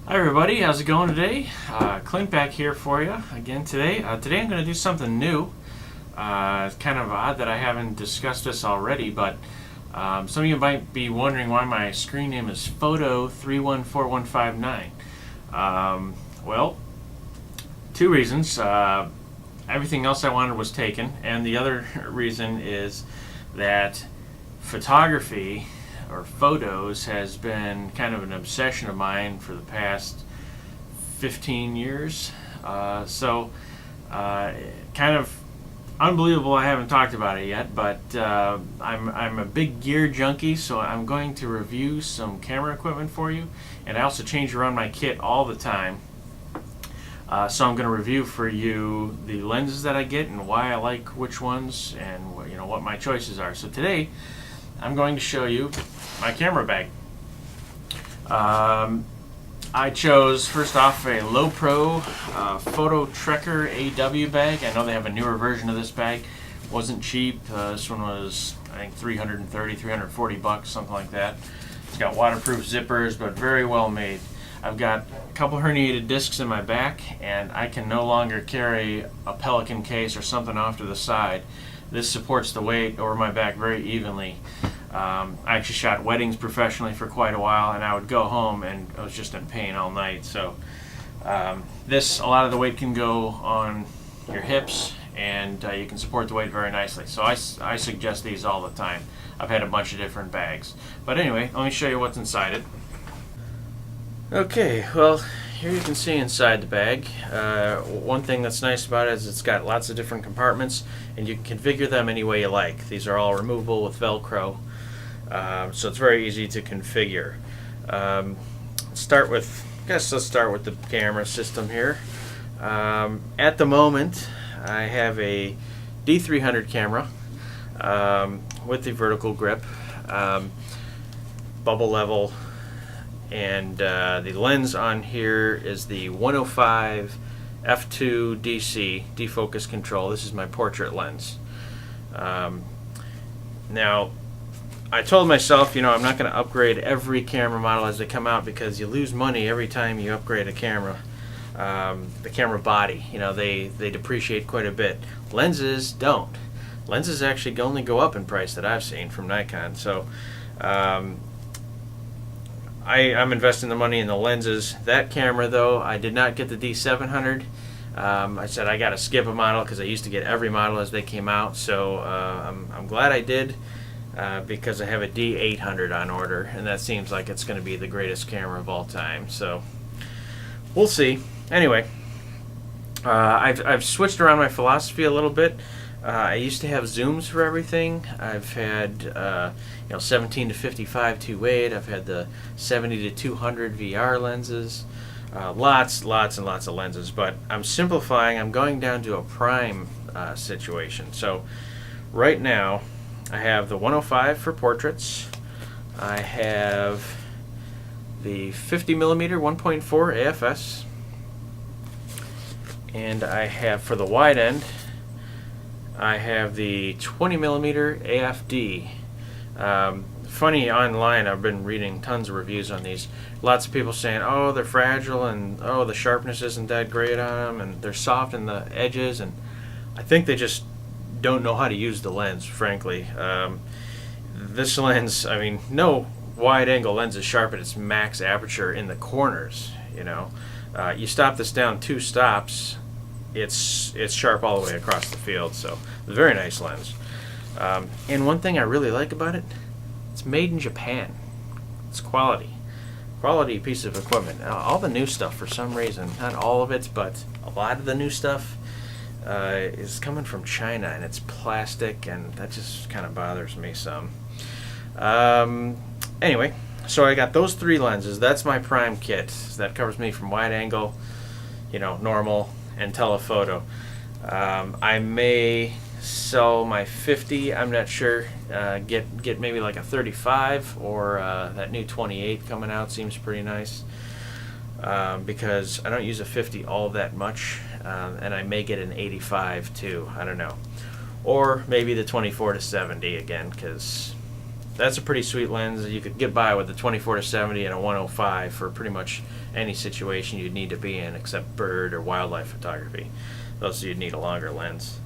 Hi everybody, how's it going today? Clint back here for you again today. Today I'm going to do something new. It's kind of odd that I haven't discussed this already, but some of you might be wondering why my screen name is Photo314159. Well, two reasons. Everything else I wanted was taken, and the other reason is that photography or photos has been kind of an obsession of mine for the past 15 years. Kind of unbelievable I haven't talked about it yet, but I'm a big gear junkie, so I'm going to review some camera equipment for you, and I also change around my kit all the time. So I'm going to review for you the lenses that I get and why I like which ones and what my choices are. So today I'm going to show you my camera bag. I chose first off a Lowepro Photo Trekker AW bag. I know they have a newer version of this bag. Wasn't cheap. This one was I think 330, 340 bucks, something like that. It's got waterproof zippers, but very well made. I've got a couple herniated discs in my back, and I can no longer carry a Pelican case or something off to the side. This supports the weight over my back very evenly. I actually shot weddings professionally for quite a while, and I would go home and I was just in pain all night. So a lot of the weight can go on your hips, and you can support the weight very nicely. So I suggest these all the time. I've had a bunch of different bags. But anyway, let me show you what's inside it. Okay, well, here you can see inside the bag. One thing that's nice about it is it's got lots of different compartments, and you can configure them any way you like. These are all removable with Velcro, so it's very easy to configure. Let's start with the camera system here. At the moment, I have a D300 camera with the vertical grip, bubble level. And the lens on here is the 105 f2 DC defocus control. This is my portrait lens. Now, I told myself, I'm not going to upgrade every camera model as they come out because you lose money every time you upgrade a camera. The camera body, they depreciate quite a bit. Lenses don't. Lenses actually only go up in price that I've seen from Nikon. So. I'm investing the money in the lenses. That camera, though, I did not get the D700. I said I got to skip a model because I used to get every model as they came out. So I'm glad I did because I have a D800 on order, and that seems like it's going to be the greatest camera of all time. So we'll see. Anyway, I've switched around my philosophy a little bit. I used to have zooms for everything. I've had 17 to 55 2.8. I've had the 70 to 200 VR lenses. Lots and lots of lenses. But I'm simplifying. I'm going down to a prime situation. So right now I have the 105 for portraits. I have the 50 millimeter 1.4 AFS. And I have for the wide end, I have the 20 millimeter AFD. Funny, online I've been reading tons of reviews on these. Lots of people saying, oh, they're fragile, and oh, the sharpness isn't that great on them, and they're soft in the edges, and I think they just don't know how to use the lens, frankly. This lens, no wide angle lens is sharp at its max aperture in the corners. You stop this down 2 stops, it's sharp all the way across the field. So very nice lens. And one thing I really like about it, it's made in Japan. It's quality piece of equipment. All the new stuff, for some reason, not all of it, but a lot of the new stuff is coming from China, and it's plastic, and that just kind of bothers me some. Anyway, so I got those 3 lenses. That's my prime kit. That covers me from wide angle, normal, and telephoto. I may sell my 50. I'm not sure. Get maybe like a 35 or that new 28 coming out seems pretty nice. Because I don't use a 50 all that much, and I may get an 85 too. I don't know, or maybe the 24 to 70 again because that's a pretty sweet lens. You could get by with a 24-70 and a 105 for pretty much any situation you'd need to be in, except bird or wildlife photography. Those you'd need a longer lens.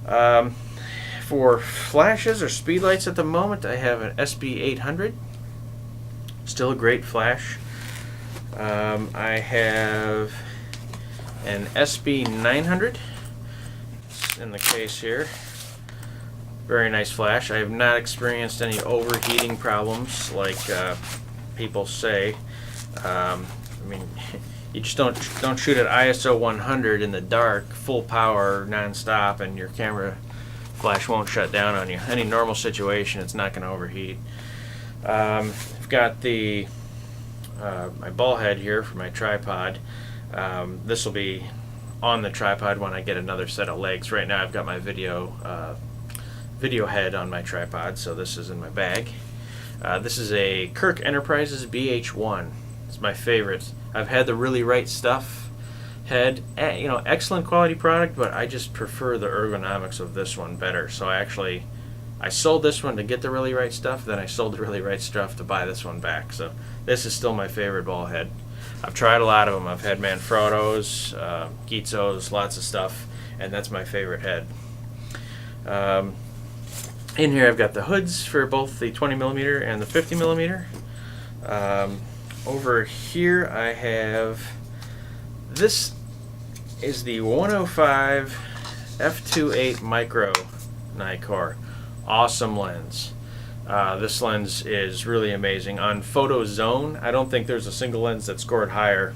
For flashes or speed lights at the moment, I have an SB800. Still a great flash. I have an SB900 in the case here. Very nice flash. I have not experienced any overheating problems like people say. I mean, you just don't shoot at ISO 100 in the dark, full power, non-stop, and your camera flash won't shut down on you. Any normal situation, it's not going to overheat. I've got the my ball head here for my tripod. This will be on the tripod when I get another set of legs. Right now I've got my video head on my tripod, so this is in my bag. This is a Kirk Enterprises BH1. It's my favorite. I've had the Really Right Stuff head. Excellent quality product, but I just prefer the ergonomics of this one better. So I sold this one to get the Really Right Stuff, then I sold the Really Right Stuff to buy this one back. So this is still my favorite ball head. I've tried a lot of them. I've had Manfrottos, Gizos, lots of stuff, and that's my favorite head. In here I've got the hoods for both the 20mm and the 50mm. Over here I have, this is the 105 f2.8 micro Nikkor. Awesome lens. This lens is really amazing. On PhotoZone, I don't think there's a single lens that scored higher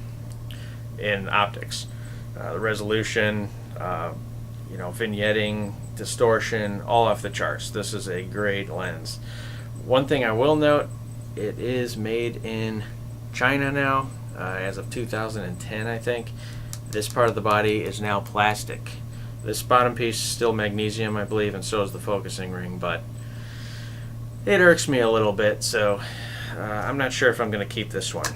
in optics. The resolution, vignetting, distortion, all off the charts. This is a great lens. One thing I will note, it is made in China now, as of 2010, I think. This part of the body is now plastic. This bottom piece is still magnesium, I believe, and so is the focusing ring, but it irks me a little bit, so I'm not sure if I'm going to keep this one.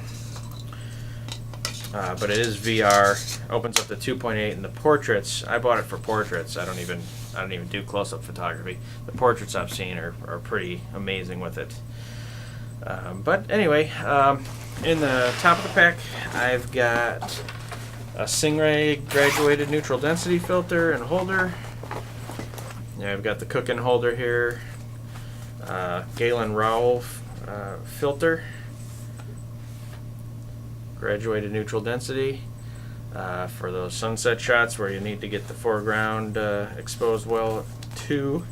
But it is VR, opens up to 2.8, and the portraits, I bought it for portraits. I don't even do close-up photography. The portraits I've seen are pretty amazing with it. But anyway, in the top of the pack, I've got a Stingray graduated neutral density filter and holder. Yeah, I've got the Cookin holder here. Galen Rowell filter, graduated neutral density for those sunset shots where you need to get the foreground exposed well too,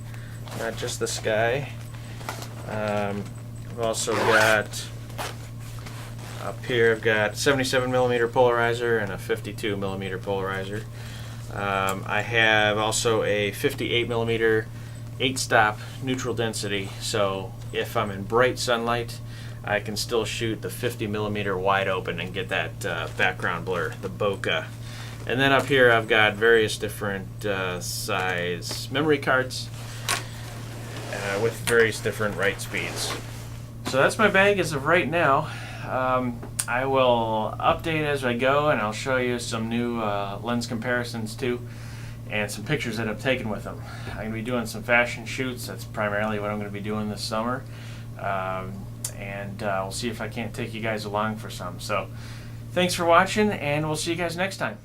not just the sky. I've also got up here, I've got 77mm polarizer and a 52mm polarizer. I have also a 58mm 8-stop neutral density, so if I'm in bright sunlight, I can still shoot the 50mm wide open and get that background blur, the bokeh. And then up here I've got various different size memory cards with various different write speeds. So that's my bag as of right now. I will update as I go, and I'll show you some new lens comparisons too, and some pictures that I've taken with them. I'm going to be doing some fashion shoots. That's primarily what I'm going to be doing this summer. And we'll see if I can't take you guys along for some. So thanks for watching, and we'll see you guys next time.